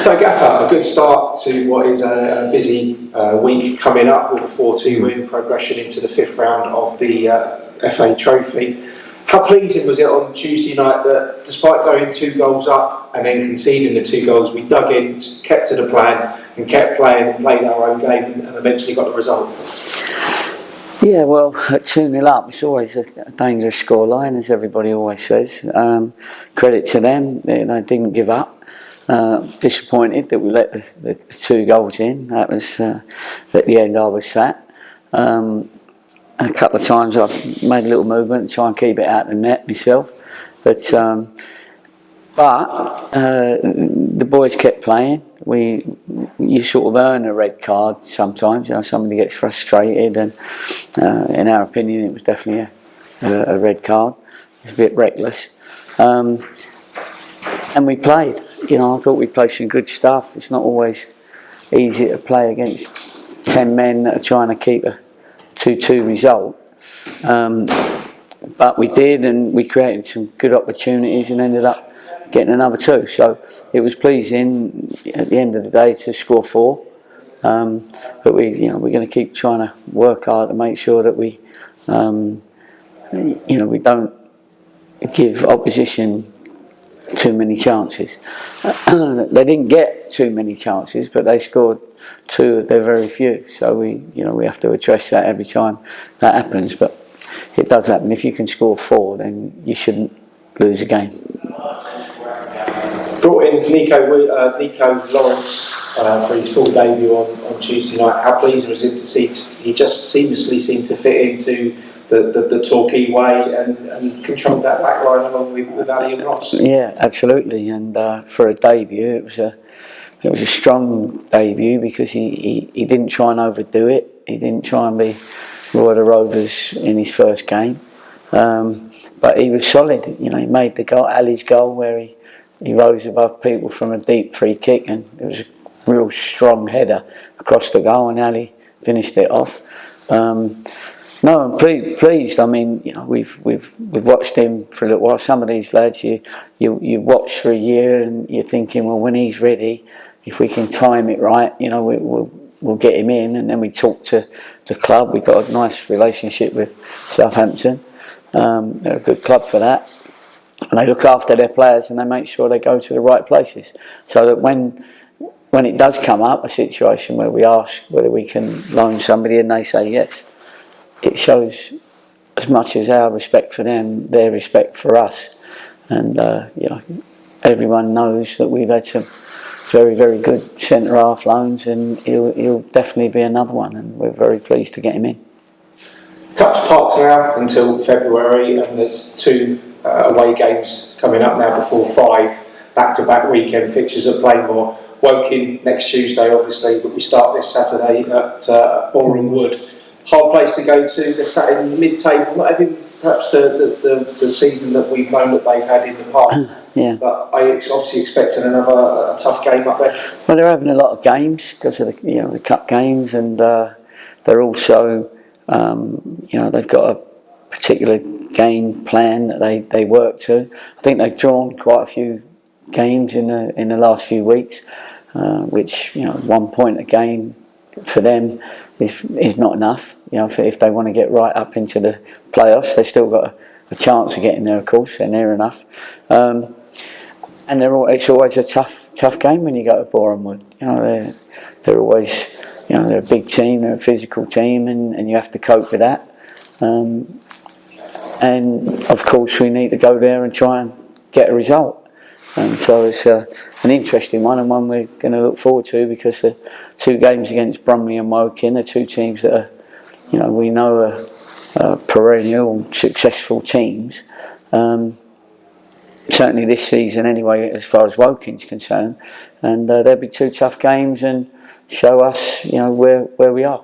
So Gaffer, a good start to what is a busy week coming up with a 4-2 win, progression into the 5th round of the FA Trophy. How pleasing was it on Tuesday night that despite going 2 goals up and then conceding the 2 goals, we dug in, kept to the plan and kept playing and played our own game and eventually got the result? Yeah, well, at 2-0 up, it's always a dangerous scoreline, as everybody always says. Credit to them, they didn't give up. Disappointed that we let the 2 goals in. That was at the end I was sat. A couple of times I've made a little movement to try and keep it out of the net myself, but the boys kept playing. You sort of earn a red card sometimes. You know, somebody gets frustrated, and in our opinion, it was definitely a red card. It's a bit reckless, and we played. You know, I thought we played some good stuff. It's not always easy to play against 10 men that are trying to keep a 2-2 result. But we did, and we created some good opportunities and ended up getting another 2. So it was pleasing at the end of the day to score 4. But we're going to keep trying to work hard to make sure that we don't give opposition too many chances. They didn't get too many chances, but they scored 2 of their very few. So we have to address that every time that happens. But it does happen. If you can score 4, then you shouldn't lose a game. Brought in Nico Lawrence for his full debut on Tuesday night. How pleasing was it to see he just seamlessly seemed to fit into the Torquay way and controlled that back line along with Ali and Ross? Yeah, absolutely. And for a debut, it was a strong debut because he didn't try and overdo it. He didn't try and be Roy the Rovers in his first game. But he was solid. You know, he made the goal, Ali's goal, where he rose above people from a deep free kick, and it was a real strong header across the goal, and Ali finished it off. No, I'm pleased. I mean, you know, we've watched him for a little while. Some of these lads you watch for a year, and you're thinking, well, when he's ready, if we can time it right, you know, we'll get him in. And then we talk to the club. We've got a nice relationship with Southampton. They're a good club for that. And they look after their players and they make sure they go to the right places. So that when it does come up, a situation where we ask whether we can loan somebody and they say yes, it shows as much as our respect for them, their respect for us. And everyone knows that we've had some very, very good centre-half loans, and he'll definitely be another one, and we're very pleased to get him in. Cup's parked now until February, and there's 2 away games coming up now before 5 back-to-back weekend fixtures at Plainmoor. Woking next Tuesday, obviously, but we start this Saturday at Boreham Wood. Hard place to go to. They're sat in mid-table, not having perhaps the season that we've known that they've had in the past. Yeah. But I obviously expecting another tough game up there. Well, they're having a lot of games because of the cup games, and they're also they've got a particular game plan that they work to. I think they've drawn quite a few games in the last few weeks, which 1 point a game for them is not enough. If they want to get right up into the playoffs, they've still got a chance of getting there. Of course, they're near enough. And it's always a tough game when you go to Boreham Wood. They're always they're a big team, they're a physical team, and you have to cope with that. And of course, we need to go there and try and get a result. And so it's an interesting one, and one we're going to look forward to, because the 2 games against Bromley and Woking are 2 teams that are, we know are perennial, successful teams. Certainly this season anyway, as far as Woking's concerned, and there'll be 2 tough games and show us where we are.